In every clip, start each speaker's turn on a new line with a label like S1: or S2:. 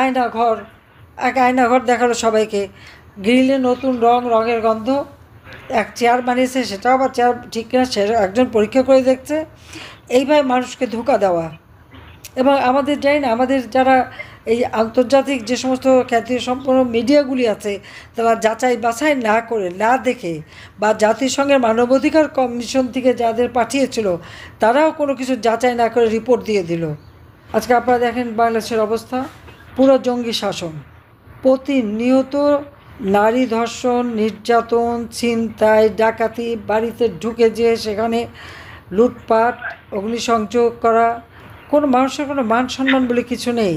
S1: আয়নাঘর, এক আয়নাঘর দেখালো সবাইকে, গ্রিলে নতুন রঙের গন্ধ। এক চেয়ার বানিয়েছে, সেটাও আবার চেয়ার ঠিক কিনা সে একজন পরীক্ষা করে দেখছে। এইভাবে মানুষকে ধোঁকা দেওয়া। এবং আমাদের জানি না, আমাদের যারা এই আন্তর্জাতিক যে সমস্ত খ্যাতিসম্পন্ন মিডিয়াগুলি আছে, তারা যাচাই বাছাই না করে, না দেখে, বা জাতিসংঘের মানবাধিকার কমিশন থেকে যাদের পাঠিয়েছিল তারাও কোনো কিছু যাচাই না করে রিপোর্ট দিয়ে দিল। আজকে আপনারা দেখেন বাংলাদেশের অবস্থা, পুরো জঙ্গি শাসন। প্রতিনিয়ত নারী ধর্ষণ, নির্যাতন, ছিনতাই, ডাকাতি, বাড়িতে ঢুকে যেয়ে সেখানে লুটপাট, অগ্নিসংযোগ করা। কোনো মানুষের কোনো মান সম্মান বলে কিছু নেই।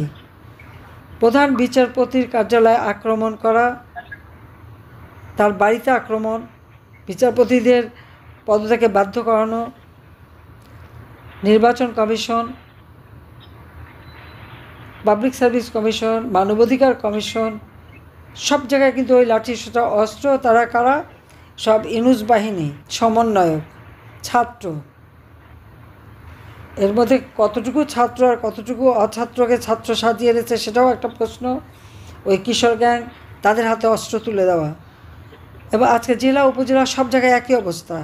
S1: প্রধান বিচারপতির কার্যালয়ে আক্রমণ করা, তার বাড়িতে আক্রমণ, বিচারপতিদের পদত্যাগে বাধ্য করানো, নির্বাচন কমিশন, পাবলিক সার্ভিস কমিশন, মানবাধিকার কমিশন, সব জায়গায় কিন্তু ওই লাঠিসোঁটা অস্ত্র। তারা কারা? সব ইউনূস বাহিনী, সমন্বয়ক, ছাত্র। এর মধ্যে কতটুকু ছাত্র আর কতটুকু অছাত্রকে ছাত্র সাজিয়ে এনেছে সেটাও একটা প্রশ্ন। ওই কিশোর গ্যাং, তাদের হাতে অস্ত্র তুলে দেওয়া। এবং আজকে জেলা উপজেলা সব জায়গায় একই অবস্থা।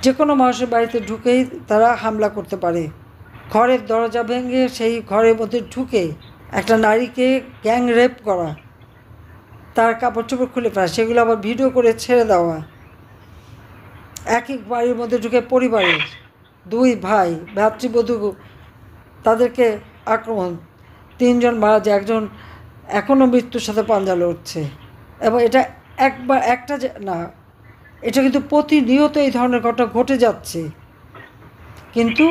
S1: যে কোনো মানুষের বাড়িতে ঢুকেই তারা হামলা করতে পারে। ঘরের দরজা ভেঙে সেই ঘরের মধ্যে ঢুকে একটা নারীকে গ্যাং রেপ করা, তার কাপড় চোপড় খুলে ফেলা, সেগুলো আবার ভিডিও করে ছেড়ে দেওয়া। একই বাড়ির মধ্যে ঢুকে পরিবারের দুই ভাই ভ্রাতৃবধূ, তাদেরকে আক্রমণ, 3 জন মারা যায়, একজন এখনও মৃত্যুর সাথে পাঞ্জা লড়ছে। এবং এটা একবার একটা না, এটা কিন্তু প্রতিনিয়ত এই ধরনের ঘটনা ঘটে যাচ্ছে। কিন্তু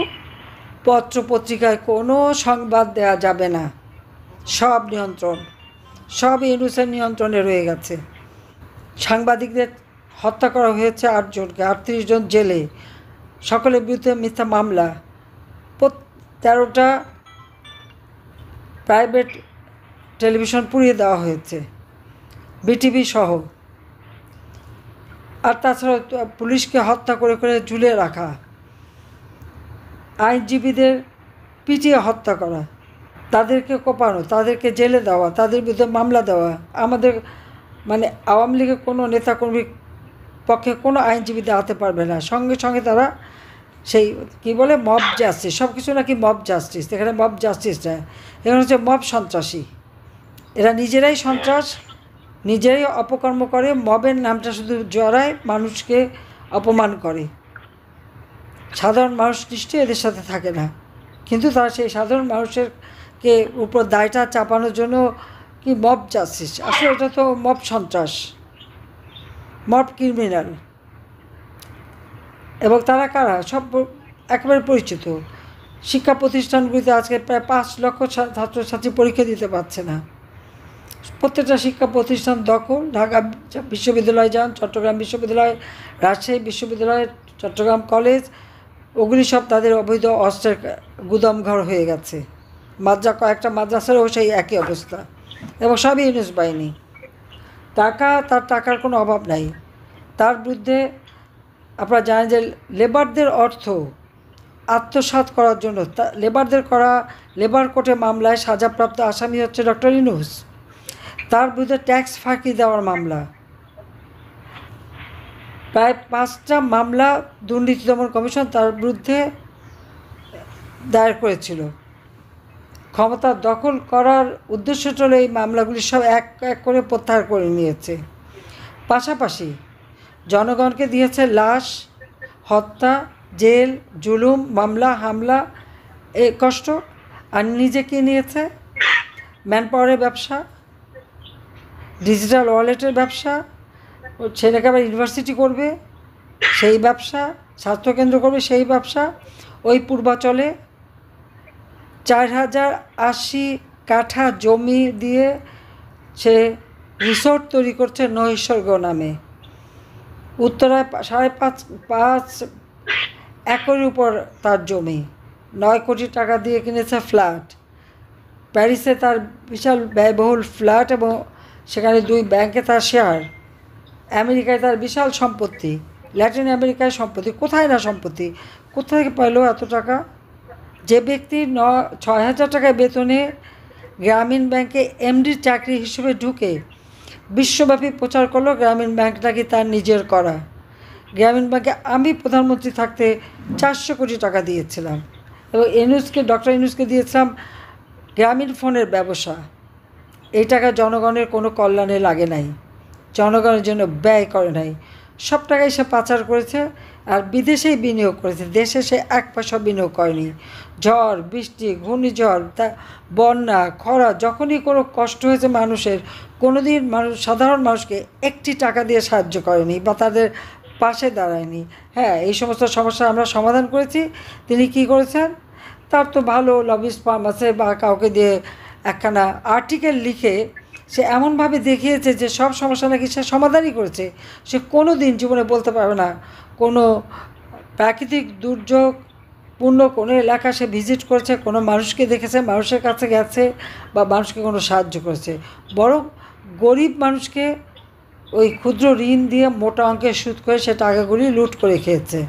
S1: পত্র পত্রিকায় কোনো সংবাদ দেওয়া যাবে না। সব নিয়ন্ত্রণ, সব ইউনূসের নিয়ন্ত্রণে রয়ে গেছে। সাংবাদিকদের হত্যা করা হয়েছে 8 জনকে, 38 জন জেলে, সকলের বিরুদ্ধে মিথ্যা মামলা। 13টা প্রাইভেট টেলিভিশন পুড়িয়ে দেওয়া হয়েছে, বিটিভি সহ। আর তাছাড়া পুলিশকে হত্যা করে করে ঝুলিয়ে রাখা, আইনজীবীদের পিটিয়ে হত্যা করা, তাদেরকে কোপানো, তাদেরকে জেলে দেওয়া, তাদের বিরুদ্ধে মামলা দেওয়া। আমাদের মানে আওয়ামী লীগের কোনো নেতাকর্মীর পক্ষে কোনো আইনজীবী দাঁড়াতে পারবে না। সঙ্গে সঙ্গে তারা সেই কী বলে, মব জাস্টিস, সব কিছু নাকি মব জাস্টিস। এখানে মব জাস্টিস না, এখানে হচ্ছে মব সন্ত্রাসী। এরা নিজেরাই সন্ত্রাস, নিজেরাই অপকর্ম করে, মবের নামটা শুধু জড়ায়, মানুষকে অপমান করে। সাধারণ মানুষ নিশ্চয়ই এদের সাথে থাকে না, কিন্তু তারা সেই সাধারণ মানুষেরকে উপর দায়টা চাপানোর জন্য কি মব জাস্টিস। আসলে এটা তো মব সন্ত্রাস, মব ক্রিমিনাল। এবং তারা কারা? সব একেবারে পরিচিত। শিক্ষা প্রতিষ্ঠানগুলিতে আজকে প্রায় 5 লক্ষ ছাত্রছাত্রী পরীক্ষা দিতে পারছে না। প্রত্যেকটা শিক্ষা প্রতিষ্ঠান দখল। ঢাকা বিশ্ববিদ্যালয় যান, চট্টগ্রাম বিশ্ববিদ্যালয়, রাজশাহী বিশ্ববিদ্যালয়, চট্টগ্রাম কলেজ, ওগুলি সব তাদের অবৈধ অস্ত্রের গুদামঘর হয়ে গেছে। কয়েকটা মাদ্রাসারও সেই একই অবস্থা। এবং সবই ইউনূস বাহিনী। তার টাকার কোনো অভাব নাই। তার বিরুদ্ধে আপনারা জানেন যে লেবারদের অর্থ আত্মসাৎ করার জন্য লেবারদের করা লেবার কোর্টে মামলায় সাজাপ্রাপ্ত আসামি হচ্ছে ডক্টর ইউনূস। তার বিরুদ্ধে ট্যাক্স ফাঁকি দেওয়ার মামলা, প্রায় 5টা মামলা দুর্নীতি দমন কমিশন তার বিরুদ্ধে দায়ের করেছিল। ক্ষমতা দখল করার উদ্দেশ্য চলে এই মামলাগুলি সব এক এক করে প্রত্যাহার করে নিয়েছে। পাশাপাশি জনগণকে দিয়েছে লাশ, হত্যা, জেল, জুলুম, মামলা, হামলা, এই কষ্ট। আর নিজেকে নিয়েছে ম্যানপাওয়ারের ব্যবসা, ডিজিটাল ওয়ালেটের ব্যবসা, ও ছেলেকে আবার ইউনিভার্সিটি করবে সেই ব্যবসা, স্বাস্থ্যকেন্দ্র করবে সেই ব্যবসা। ওই পূর্বাচলে 4080 কাঠা জমি দিয়ে সে রিসোর্ট তৈরি করছে নৈসর্গ নামে। উত্তরায় 5.5 একরের উপর তার জমি, 9 কোটি টাকা দিয়ে কিনেছে ফ্ল্যাট। প্যারিসে তার বিশাল ব্যয়বহুল ফ্ল্যাট এবং সেখানে 2 ব্যাংকে তার শেয়ার। আমেরিকায় তার বিশাল সম্পত্তি, ল্যাটিন আমেরিকায় সম্পত্তি। কোথায় না সম্পত্তি, কোথা থেকে পেল এত টাকা? যে ব্যক্তি 6,000 টাকায় বেতনে গ্রামীণ ব্যাংকে এমডির চাকরি হিসেবে ঢুকে বিশ্বব্যাপী প্রচার করলো গ্রামীণ ব্যাংকটাকে তার নিজের করা। গ্রামীণ ব্যাংকে আমি প্রধানমন্ত্রী থাকতে 400 কোটি টাকা দিয়েছিলাম এবং ডক্টর ইউনূসকে দিয়েছিলাম গ্রামীণ ফোনের ব্যবসা। এই টাকা জনগণের কোনো কল্যাণে লাগে নাই, জনগণের জন্য ব্যয় করে নাই। সব টাকাই সে পাচার করেছে আর বিদেশেই বিনিয়োগ করেছে, দেশে সে এক পয়সা বিনিয়োগ করেনি। ঝড় বৃষ্টি, ঘূর্ণিঝড়, বন্যা, খরা, যখনই কোনো কষ্ট হয়েছে মানুষের, কোনো দিন সাধারণ মানুষকে একটি টাকা দিয়ে সাহায্য করেনি বা তাদের পাশে দাঁড়ায়নি। হ্যাঁ, এই সমস্ত সমস্যা আমরা সমাধান করেছি। তিনি কি করেছেন? তার তো ভালো লবিস্ট ফার্ম আছে বা কাউকে দিয়ে একখানা আর্টিকেল লিখে সে এমনভাবে দেখিয়েছে যে সব সমস্যা নাকি সে সমাধানই করেছে। সে কোনো দিন জীবনে বলতে পারবে না কোনো প্রাকৃতিক দুর্যোগপূর্ণ কোনো এলাকা সে ভিজিট করেছে, কোনো মানুষকে দেখেছে, মানুষের কাছে গেছে বা মানুষকে কোনো সাহায্য করেছে। বরং গরিব মানুষকে ওই ক্ষুদ্র ঋণ দিয়ে মোটা অঙ্কের সুদ করে সে টাকাগুলি লুট করে খেয়েছে।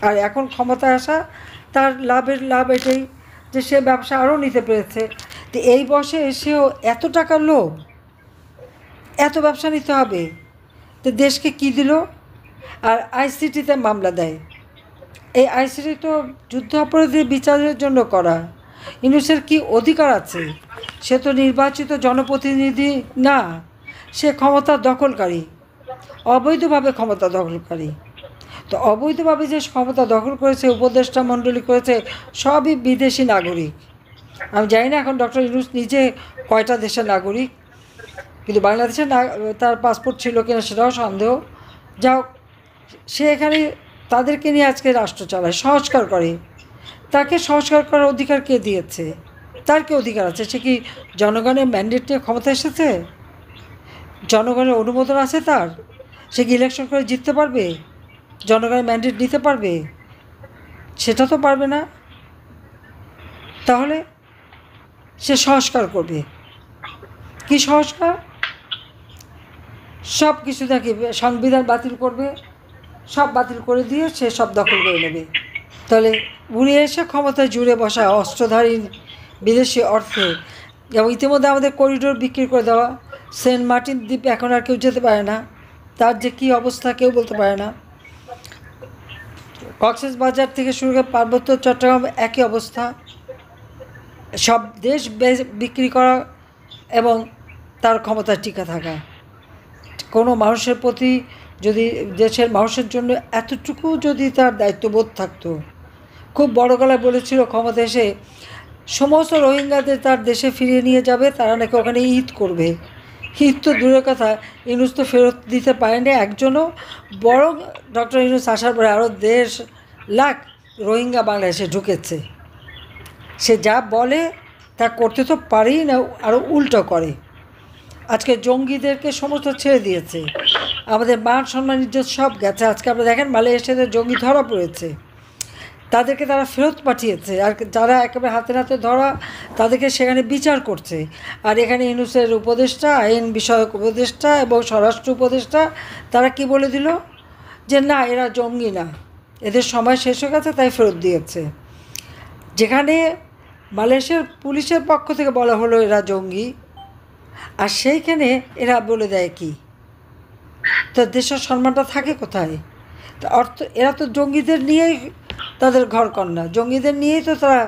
S1: আর এখন ক্ষমতায় আসা তার লাভ এটাই যে সে ব্যবসা আরও নিতে পেরেছে। তো এই বয়সে এসেও এত টাকার লোভ, এত ব্যবসা নিতে হবে, তো দেশকে কি দিল? আর আইসিটিতে মামলা দেয়। এই আইসিটি তো যুদ্ধ অপরাধী বিচারের জন্য করা। ইউনূসের কি অধিকার আছে? সে তো নির্বাচিত জনপ্রতিনিধি না, সে ক্ষমতা দখলকারী, অবৈধভাবে ক্ষমতা দখলকারী। তো অবৈধভাবে যে ক্ষমতা দখল করেছে, উপদেষ্টা মণ্ডলী করেছে, সবই বিদেশি নাগরিক। আমি জানি না এখন ডক্টর ইউনূস নিজে কয়টা দেশের নাগরিক, কিন্তু বাংলাদেশে তার পাসপোর্ট ছিল কিনা সেটাও সন্দেহ। যাও, সে এখানে তাদেরকে নিয়ে আজকে রাষ্ট্র চালায়, সংস্কার করে। তাকে সংস্কার করার অধিকার কে দিয়েছে? তার কি অধিকার আছে? সে কি জনগণের ম্যান্ডেট নিয়ে ক্ষমতা এসেছে? জনগণের অনুমোদন আছে তার? সে কি ইলেকশন করে জিততে পারবে? জনগণের ম্যান্ডেট নিতে পারবে? সেটা তো পারবে না। তাহলে সে সংস্কার করবে কি? সংস্কার সব কিছু দেখে সংবিধান বাতিল করবে, সব বাতিল করে দিয়ে সে সব দখল করে নেবে। তাহলে উড়ে এসে ক্ষমতায় জুড়ে বসা অস্ত্রধারী বিদেশি অর্থে, এবং ইতিমধ্যে আমাদের করিডোর বিক্রি করে দেওয়া, সেন্ট মার্টিন দ্বীপ এখন আর কেউ যেতে পারে না, তার যে কী অবস্থা কেউ বলতে পারে না। কক্সবাজার থেকে শুরু করে পার্বত্য চট্টগ্রাম একই অবস্থা। সব দেশ বিক্রি করা এবং তার ক্ষমতা টিকে থাকা। কোনো মানুষের প্রতি যদি দেশের মানুষের জন্য এতটুকু যদি তার দায়িত্ববোধ থাকতো, খুব বড় গলায় বলেছিল ক্ষমতা এসে সমস্ত রোহিঙ্গাদের তার দেশে ফিরিয়ে নিয়ে যাবে, তারা নাকি ওখানে ঈদ করবে। ঈদ তো দূরের কথা, ইউনূস তো ফেরত দিতে পারেনি একজনও। বরং ডক্টর ইউনূস আসার পরে আরও 1.5 লাখ রোহিঙ্গা বাংলাদেশে ঢুকেছে। সে যা বলে তা করতে তো পারেই না, আরও উল্টো করে। আজকে জঙ্গিদেরকে সমস্ত ছেড়ে দিয়েছে, আমাদের মান সম্মান ইজ্জত সব গেছে। আজকে আপনারা দেখেন মালয়েশিয়াতে জঙ্গি ধরা পড়েছে, তাদেরকে তারা ফেরত পাঠিয়েছে। আর যারা একেবারে হাতে নাতে ধরা তাদেরকে সেখানে বিচার করছে। আর এখানে ইউনূসের উপদেষ্টা, আইন বিষয়ক উপদেষ্টা এবং স্বরাষ্ট্র উপদেষ্টা, তারা কি বলে দিল যে না, এরা জঙ্গি না, এদের সময় শেষ হয়ে গেছে, তাই ফেরত দিয়েছে। যেখানে মালয়েশিয়ার পুলিশের পক্ষ থেকে বলা হলো এরা জঙ্গি, আর সেইখানে এরা বলে দেয় কি? তো দেশের সম্মানটা থাকে কোথায়? তা এরা তো জঙ্গিদের নিয়েই তাদের ঘরকন্না, জঙ্গিদের নিয়েই তো তারা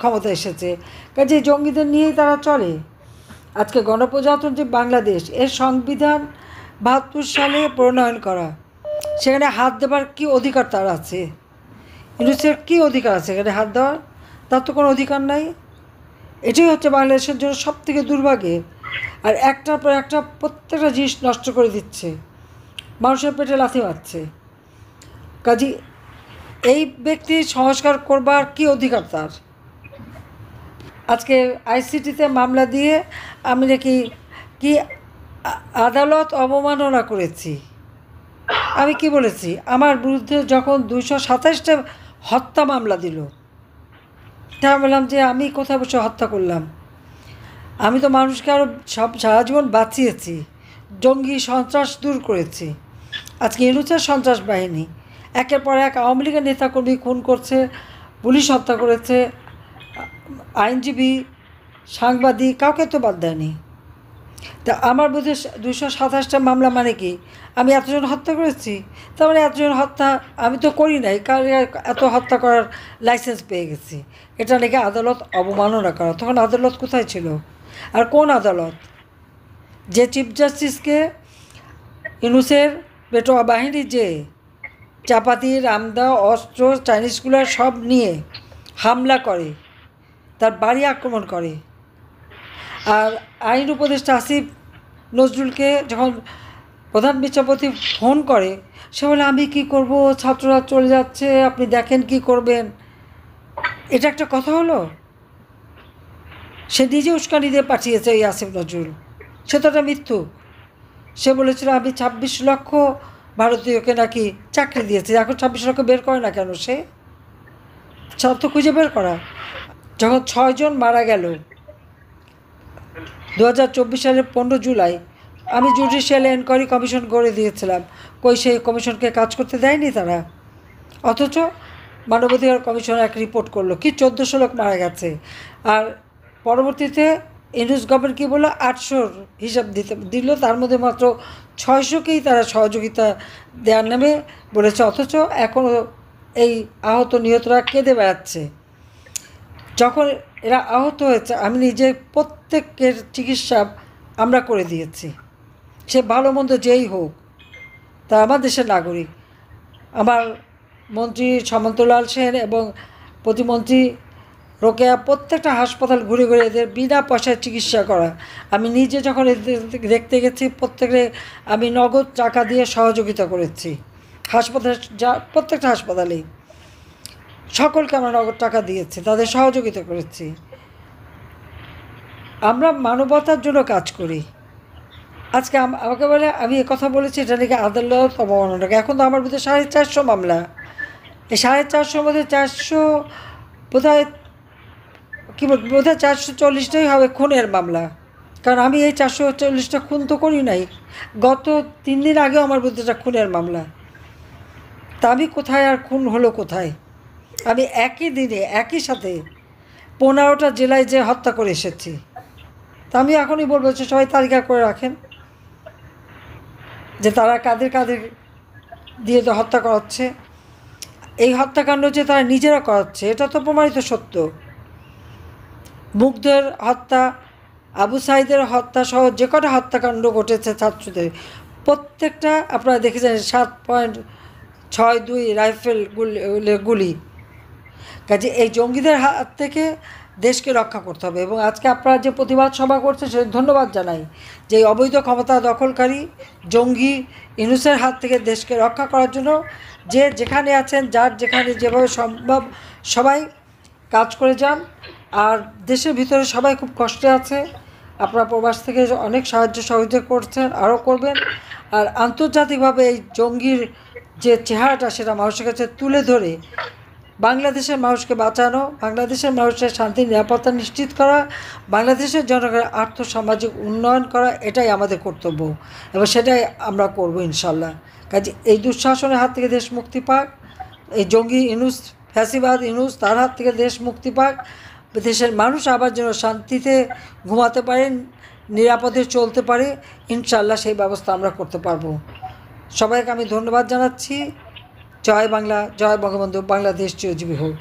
S1: ক্ষমতা এসেছে, কাজে জঙ্গিদের নিয়েই তারা চলে। আজকে গণপ্রজাতন্ত্রী বাংলাদেশ এর সংবিধান ৭২ সালে প্রণয়ন করা, সেখানে হাত দেবার কি অধিকার তার আছে? ইউনূসের কী অধিকার আছে এখানে হাত দেওয়ার? তার তো কোনো অধিকার নাই। এটাই হচ্ছে বাংলাদেশের জন্য সবথেকে দুর্ভাগ্যের। আর একটার পর একটা প্রত্যেকটা জিনিস নষ্ট করে দিচ্ছে, মানুষের পেটে লাথি মারছে। কাজী এই ব্যক্তি সংস্কার করবার কি অধিকার তার? আজকে আইসিটিতে মামলা দিয়ে আমি নাকি কি আদালত অবমাননা করেছি। আমি কি বলেছি? আমার বিরুদ্ধে যখন 227টা হত্যা মামলা দিল, তা বললাম যে আমি কোথায় বসে হত্যা করলাম? আমি তো মানুষকে আরও সারা জীবন বাঁচিয়েছি, জঙ্গি সন্ত্রাস দূর করেছি। আজকে ইউনূসের সন্ত্রাস বাহিনী একের পর এক আওয়ামী লীগের নেতাকর্মী খুন করছে, পুলিশ হত্যা করেছে, আইনজীবী সাংবাদিক, কাউকে তো বাদ দেয়নি। তা আমার বোধহয় 227টা মামলা মানে কি আমি এতজন হত্যা করেছি? তার মানে এতজন হত্যা আমি তো করি নাই, কারণ এত হত্যা করার লাইসেন্স পেয়ে গেছি। এটা নাকি আদালত অবমাননা করা। তখন আদালত কোথায় ছিল? আর কোন আদালত? যে চিফ জাস্টিসকে ইউনূসের পেটোয়া বাহিনী যে চাপাতি, রামদা, অস্ত্র, চাইনিজগুলো সব নিয়ে হামলা করে, তার বাড়ি আক্রমণ করে। আর আইন উপদেষ্টা আসিফ নজরুলকে যখন প্রধান বিচারপতি ফোন করে, সে বলে আমি কি করব, ছাত্ররা চলে যাচ্ছে, আপনি দেখেন কি করবেন। এটা একটা কথা হলো? সে নিজে উস্কানি দিয়ে পাঠিয়েছে এই আসিফ নজরুল। সে তো একটা মিথ্যু। সে বলেছিল আমি 26 লক্ষ ভারতীয়কে নাকি চাকরি দিয়েছে। এখন 26 লক্ষ বের করে না কেন? সে ছাত্র খুঁজে বের করা। যখন 6 জন মারা গেল 2024 সালের 15 জুলাই, আমি জুডিশিয়াল এনকোয়ারি কমিশন করে দিয়েছিলাম। কই সেই কমিশনকে কাজ করতে দেয়নি তারা। অথচ মানবাধিকার কমিশন এক রিপোর্ট করলো কি 1400 লোক মারা গেছে। আর পরবর্তীতে ইউনূস গভর্নমেন্ট কী বললো, 800 হিসাব দিল, তার মধ্যে মাত্র 600কেই তারা সহযোগিতা দেওয়ার নামে বলেছে। অথচ এখনও এই আহত নিহতরা কেঁদে বেড়াচ্ছে। যখন এরা আহত হয়েছে আমি নিজে প্রত্যেকের চিকিৎসা আমরা করে দিয়েছি, সে ভালো মন্দ যেই হোক, তা আমার দেশের নাগরিক। আমার মন্ত্রী সামন্তলাল সেন এবং প্রতিমন্ত্রী রোকেয়া প্রত্যেকটা হাসপাতাল ঘুরে ঘুরে এদের বিনা পয়সায় চিকিৎসা করা। আমি নিজে যখন এদের দেখতে গেছি প্রত্যেকে আমি নগদ টাকা দিয়ে সহযোগিতা করেছি। হাসপাতালে প্রত্যেকটা হাসপাতালেই সকলকে আমরা নগদ টাকা দিয়েছি, তাদের সহযোগিতা করেছি। আমরা মানবতার জন্য কাজ করি। আজকে আমাকে বলে আমি কথা বলেছি এটা নাকি আদালত অবমাননা। এখন তো আমার ভিতরে 450 মামলা। এই 450 মধ্যে 400 বোধহয় কী বল বোধহয় 440টাই হবে খুনের মামলা। কারণ আমি এই 440টা খুন তো করি নাই। গত 3 দিন আগেও আমার বিরুদ্ধে একটা খুনের মামলা। তা আমি কোথায় আর খুন হলো কোথায়? আমি একই দিনে একই সাথে 15টা জেলায় যে হত্যা করে এসেছি। তা আমি এখনই বলবো যে সবাই তালিকা করে রাখেন যে তারা কাদের কাদের দিয়ে তো হত্যা করাচ্ছে। এই হত্যাকাণ্ড যে তারা নিজেরা করাচ্ছে এটা তো প্রমাণিত সত্য। মুগ্ধের হত্যা, আবু সাইদের হত্যা সহ যে কটা হত্যাকাণ্ড ঘটেছে ছাত্রদের, প্রত্যেকটা আপনারা দেখেছেন 7.62 রাইফেল গুলি। কাজে এই জঙ্গিদের হাত থেকে দেশকে রক্ষা করতে হবে। এবং আজকে আপনারা যে প্রতিবাদ সভা করছে সে ধন্যবাদ জানাই যে এই অবৈধ ক্ষমতা দখলকারী জঙ্গি ইউনূসের হাত থেকে দেশকে রক্ষা করার জন্য যে যেখানে আছেন, যার যেখানে যেভাবে সম্ভব সবাই কাজ করে যান। আর দেশের ভিতরে সবাই খুব কষ্টে আছে। আপনারা প্রবাস থেকে অনেক সাহায্য সহযোগিতা করছেন, আরও করবেন। আর আন্তর্জাতিকভাবে এই জঙ্গির যে চেহারাটা সেটা মানুষের কাছে তুলে ধরে বাংলাদেশের মানুষকে বাঁচানো, বাংলাদেশের মানুষের শান্তি নিরাপত্তা নিশ্চিত করা, বাংলাদেশের জনগণের আর্থসামাজিক উন্নয়ন করা, এটাই আমাদের কর্তব্য এবং সেটাই আমরা করব ইনশাল্লাহ। কাজে এই দুঃশাসনের হাত থেকে দেশ মুক্তি পাক, এই জঙ্গি ইউনূস ফ্যাসিবাদ ইউনূস তার হাত থেকে দেশ মুক্তি পাক, দেশের মানুষ আবার যেন শান্তিতে ঘুমাতে পারে, নিরাপদে চলতে পারে, ইনশাল্লাহ সেই ব্যবস্থা আমরা করতে পারবো। সবাইকে আমি ধন্যবাদ জানাচ্ছি। জয় বাংলা, জয় বঙ্গবন্ধু, বাংলাদেশ চিরজীবী হোক।